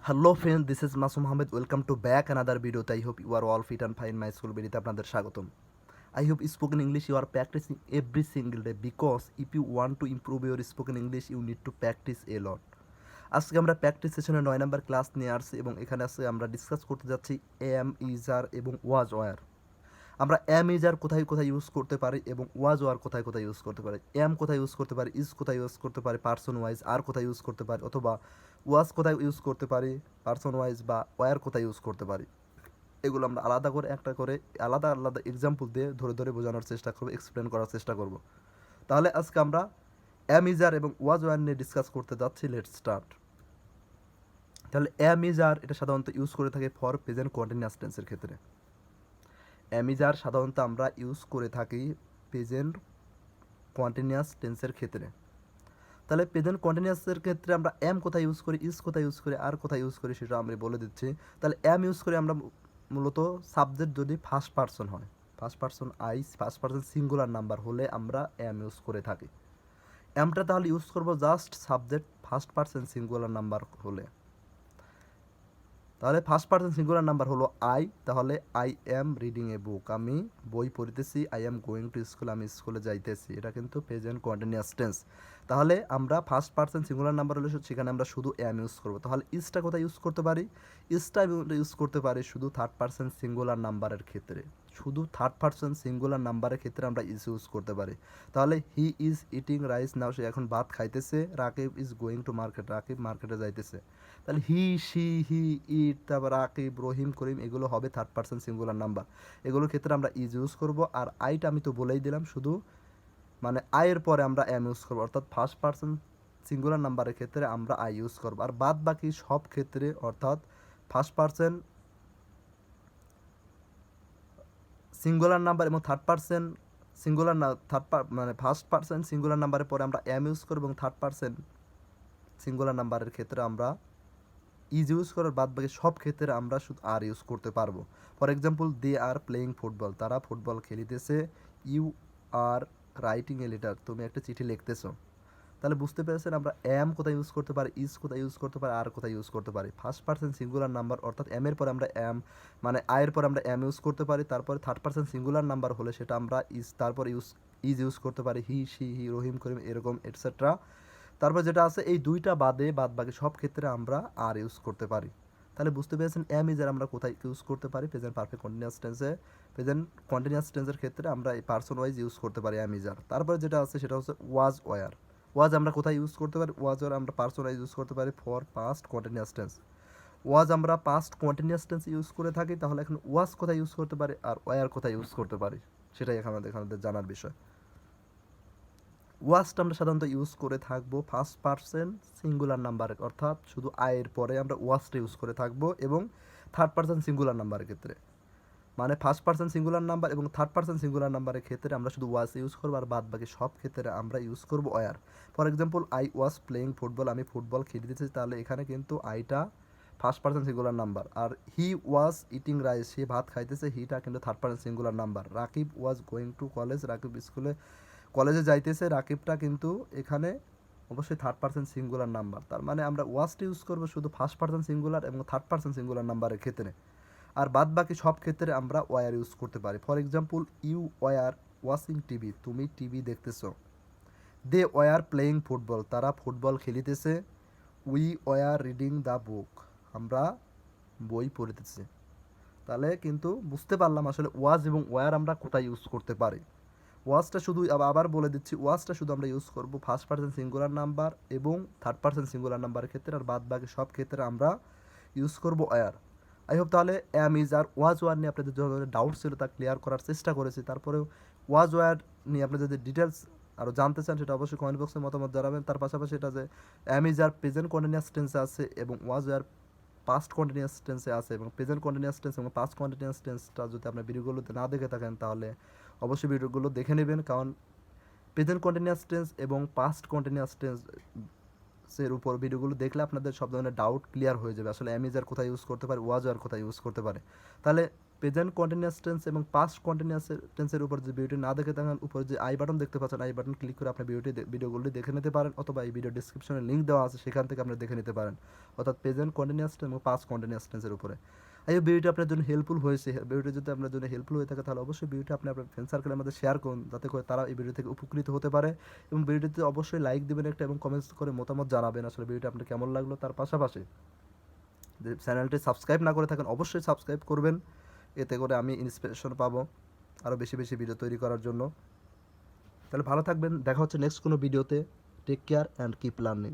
Hello friend, this is Masum Ahmed. Welcome to back another ভিডিওতে। I hope you are all fit and fine. My school বেরিতে আপনাদের স্বাগতম। I hope spoken English you are practising every single day, because if you want to improve your spoken English you need to practice a lot. আজকে আমরা practice সেশনে 9 নম্বর class নিয়ে আসছি এবং এখানে আছে আমরা ডিসকাস করতে যাচ্ছি এম, ইজার এবং ওয়াজ ওয়ার। আমরা এম ইজার কোথায় কোথায় ইউজ করতে পারি এবং ওয়াজ ওয়ার কোথায় কোথায় ইউজ করতে পারি। এম কোথায় ইউজ করতে পারি, ইজ কোথায় ইউজ করতে পারি, পার্সন ওয়াইজ আর কোথায় ইউজ করতে পারি, অথবা ওয়াজ কোথায় ইউজ করতে পারি, পার্সন ওয়াইজ বা ওয়ার কোথায় ইউজ করতে পারি। এগুলো আমরা আলাদা করে একটা করে আলাদা আলাদা এক্সাম্পল দিয়ে ধরে ধরে বোঝানোর চেষ্টা করবো, এক্সপ্লেন করার চেষ্টা করব। তাহলে আজকে আমরা এম ইজার এবং ওয়াজ ওয়ার নিয়ে ডিসকাস করতে যাচ্ছি। Let's start. তাহলে এম ইজার এটা সাধারণত ইউজ করে থাকে ফর প্রেজেন্ট কন্টিনিউয়াস টেন্সের ক্ষেত্রে। অ্যামিজার সাধারণত আমরা ইউজ করে থাকি প্রেজেন্ট কন্টিনিউয়াস টেন্সের ক্ষেত্রে। তাহলে প্রেজেন্ট কন্টিনিউয়াসের ক্ষেত্রে আমরা এম কোথায় ইউজ করি, ইজ কোথায় ইউজ করি, আর কোথায় ইউজ করি সেটা আমি বলে দিচ্ছি। তাহলে এম ইউজ করি আমরা মূলত সাবজেক্ট যদি ফার্স্ট পার্সন হয়, first person I, first person singular number হলে আমরা এম ইউজ করে থাকি। এমটা তাহলে ইউজ করবো just subject first person singular number হলে। তাহলে ফার্স্ট পার্সন সিঙ্গুলার নাম্বার হলো আই, তাহলে I am reading a book, আমি বই পড়িতেছি। I am going to school, আমি স্কুলে যাইতেছি। এটা কিন্তু প্রেজেন্ট কন্টিনিউয়াস টেন্স। তাহলে আমরা ফার্স্ট পার্সন সিঙ্গুলার নাম্বার হলে সেখানে আমরা শুধু এম ইউজ করবো। তাহলে ইজটা কোথায় ইউজ করতে পারি, ইজটা ইউজ করতে পারি শুধু থার্ড পার্সন সিঙ্গুলার নাম্বারের ক্ষেত্রে। শুধু থার্ড পার্সন সিঙ্গুলার নাম্বারের ক্ষেত্রে আমরা ইজ ইউজ করতে পারি। তাহলে হি ইজ ইটিং রাইস নাও, সে এখন ভাত খাইতেছে। Rakib is going to market, Rakib মার্কেটে যাইতেছে। তাহলে হি, শি, হি, ইট, তারপর আকিব, রহিম, করিম, এগুলো হবে থার্ড পার্সন সিঙ্গুলার নাম্বার। এগুলোর ক্ষেত্রে আমরা ইজ ইউজ করব। আর আইটা আমি তো বলেই দিলাম, শুধু মানে আয়ের পরে আমরা এম ইউজ করবো, অর্থাৎ ফার্স্ট পার্সন সিঙ্গুলার নাম্বারের ক্ষেত্রে আমরা আই ইউজ করবো। আর বাদ বাকি সব ক্ষেত্রে অর্থাৎ ফার্স্ট পার্সন সিঙ্গুলার নাম্বার এবং থার্ড পার্সন সিঙ্গুলার না থার্ড মানে ফার্স্ট পার্সন সিঙ্গুলার নাম্বারের পরে আমরা এম ইউজ করবো এবং থার্ড পার্সন সিঙ্গুলার নাম্বারের ক্ষেত্রে আমরা ইজ ইউজ করার বাদ বাকি সব ক্ষেত্রে আমরা শুধু আর ইউজ করতে পারবো। For example, they are playing football, তারা ফুটবল খেলিতেছে। You are writing a letter, তুমি একটা চিঠি লিখতেছো। তাহলে বুঝতে পেরেছেন আমরা এম কোথায় ইউজ করতে পারি, ইজ কোথায় ইউজ করতে পারি, আর কোথায় ইউজ করতে পারি। ফার্স্ট পার্সন সিঙ্গুলার নাম্বার অর্থাৎ এম এর পরে আমরা এম মানে আয়ের পর আমরা এম ইউজ করতে পারি। তারপরে থার্ড পার্সন সিঙ্গুলার নাম্বার হলে সেটা আমরা ইজ তারপর ইজ ইউজ করতে পারি, হি, শি, হি, রহিম, করিম, এরকম এটসেট্রা। তারপর যেটা আছে এই দুইটা বাদে বাদ বাকি সব ক্ষেত্রে আমরা আর ইউজ করতে পারি। তাহলে বুঝতে পেরেছেন এম ইজ আর আমরা কোথায় ইউজ করতে পারি, প্রেজেন্ট পারফেক্ট কন্টিনিউয়াস টেন্সে। প্রেজেন্ট কন্টিনিউয়াস টেন্সের ক্ষেত্রে আমরা এই পার্সন ওয়াইজ ইউজ করতে পারি এম ইজ আর। তারপরে যেটা আছে সেটা হচ্ছে ওয়াজ ওয়ার। ওয়াজ আমরা কোথায় ইউজ করতে পারি, ওয়াজ ওয়ার আমরা পার্সন ওয়াইজ ইউজ করতে পারি ফর পাস্ট কন্টিনিউয়াস টেন্স। ওয়াজ আমরা পাস্ট কন্টিনিউয়াস টেন্স ইউজ করে থাকি। তাহলে এখন ওয়াজ কোথায় ইউজ করতে পারি আর ওয়ার কোথায় ইউজ করতে পারি সেটাই আমাদের জানার বিষয়। ওয়াজটা আমরা সাধারণত ইউজ করে থাকবো ফার্স্ট পার্সন সিঙ্গুলার নাম্বারে, অর্থাৎ শুধু আয়ের পরে আমরা ওয়াজটা ইউজ করে থাকবো এবং থার্ড পার্সন সিঙ্গুলার নাম্বারের ক্ষেত্রে মানে ফার্স্ট পার্সন সিঙ্গুলার নাম্বার এবং থার্ড পার্সন সিঙ্গুলার নাম্বারের ক্ষেত্রে আমরা শুধু ওয়াজ ইউজ করবো আর বাদ বাকি সব ক্ষেত্রে আমরা ইউজ করবো were. For example, I was playing football, আমি ফুটবল খেলতেছি। তাহলে এখানে কিন্তু আইটা ফার্স্ট পার্সন সিঙ্গুলার নাম্বার। আর হি ওয়াজ ইটিং রাইস, সে ভাত খাইতেছে, হিটা কিন্তু third person singular number. Rakib was going to college, Rakib কলেজে যাইতেছে, রাকিবটা কিন্তু এখানে অবশ্যই থার্ড পার্সন সিঙ্গুলার নাম্বার। তার মানে আমরা ওয়াজটা ইউজ করবো শুধু ফার্স্ট পার্সন সিঙ্গুলার এবং থার্ড পার্সন সিঙ্গুলার নাম্বারের ক্ষেত্রে। আর বাদ বাকি সব ক্ষেত্রে আমরা ওয়ার ইউজ করতে পারি। For example, you were watching TV, তুমি টিভি দেখতেছো। দে ওয়ার প্লেয়িং ফুটবল, তারা ফুটবল খেলিতেছে। We were reading the book, আমরা বই পড়িতেছি। তাহলে কিন্তু বুঝতে পারলাম আসলে ওয়াজ এবং ওয়ার আমরা কোথায় ইউজ করতে পারি। ওয়াজটা শুধু আবার বলে দিচ্ছি, ওয়াজটা শুধু আমরা ইউজ করবো ফার্স্ট পার্সন সিঙ্গুলার নাম্বার এবং থার্ড পার্সন সিঙ্গুলার নাম্বারের ক্ষেত্রে। আর বাদ বাকি সব ক্ষেত্রে আমরা ইউজ করবো ওয়ার। আই হোপ তাহলে am is are was were নিয়ে আপনাদের যে ধরনের ডাউট ছিল তা ক্লিয়ার করার চেষ্টা করেছি। তারপরেও ওয়াজ ওয়ার নিয়ে আপনি যদি ডিটেলস আরও জানতে চান সেটা অবশ্যই কমেন্ট বক্সে মতামত জানাবেন। তার পাশাপাশি এটা যে am is are present continuous টেন্সে আছে এবং ওয়াজ ওয়ার পাস্ট কন্টিনিউয়াস টেন্সে আছে এবং প্রেজেন্ট কন্টিনিউয়াস টেন্স এবং পাস্ট কন্টিনিউয়াস টেন্সটা যদি আপনার ভিডিওগুলোতে না দেখে থাকেন তাহলে অবশ্যই ভিডিওগুলো দেখে নেবেন, কারণ প্রেজেন্ট কন্টিনিউয়াস টেন্স এবং পাস্ট কন্টিনিউয়াস টেন্সের উপর ভিডিওগুলো দেখলে আপনাদের সব ধরনের ডাউট ক্লিয়ার হয়ে যাবে আসলে অ্যামিজার কোথায় ইউজ করতে পারে, ওয়াজ আর কোথায় ইউজ করতে পারে। তাহলে প্রেজেন্ট কন্টিনিউয়াস টেন্স এবং পাস্ট কন্টিনিউয়াস টেন্সের উপর যে ভিডিওটি না দেখে থাকেন, উপরে যে আই বাটন দেখতে পাচ্ছেন, আই বাটন ক্লিক করে আপনি ভিডিওগুলি দেখে নিতে পারেন, অথবা এই ভিডিও ডিসক্রিপশনে লিঙ্ক দেওয়া আছে, সেখান থেকে আপনি দেখে নিতে পারেন, অর্থাৎ প্রেজেন্ট কন্টিনিউয়াস টেন্স এবং পাস্ট কন্টিনিউয়াস টেন্সের উপরে। এই ভিডিওটি আপনার জন্য হেল্পফুল হয়েছে, ভিডিওটি যদি আপনার জন্য হেল্পফুল হয়ে থাকে তাহলে অবশ্যই ভিডিওটি আপনি আপনার ফ্রেন্ড সার্কেলের মধ্যে শেয়ার করুন, যাতে করে তারা এই ভিডিও থেকে উপকৃত হতে পারে। এবং ভিডিওটিতে অবশ্যই লাইক দেবেন একটা, এবং কমেন্টস করে মতামত জানাবেন আসলে ভিডিওটি আপনার কেমন লাগলো। তার পাশাপাশি যদি চ্যানেলটি সাবস্ক্রাইব না করে থাকেন অবশ্যই সাবস্ক্রাইব করবেন, এতে করে আমি ইন্সপিরেশন পাবো আরও বেশি বেশি ভিডিও তৈরি করার জন্য। তাহলে ভালো থাকবেন, দেখা হচ্ছে নেক্সট কোনো ভিডিওতে। Take care and keep learning.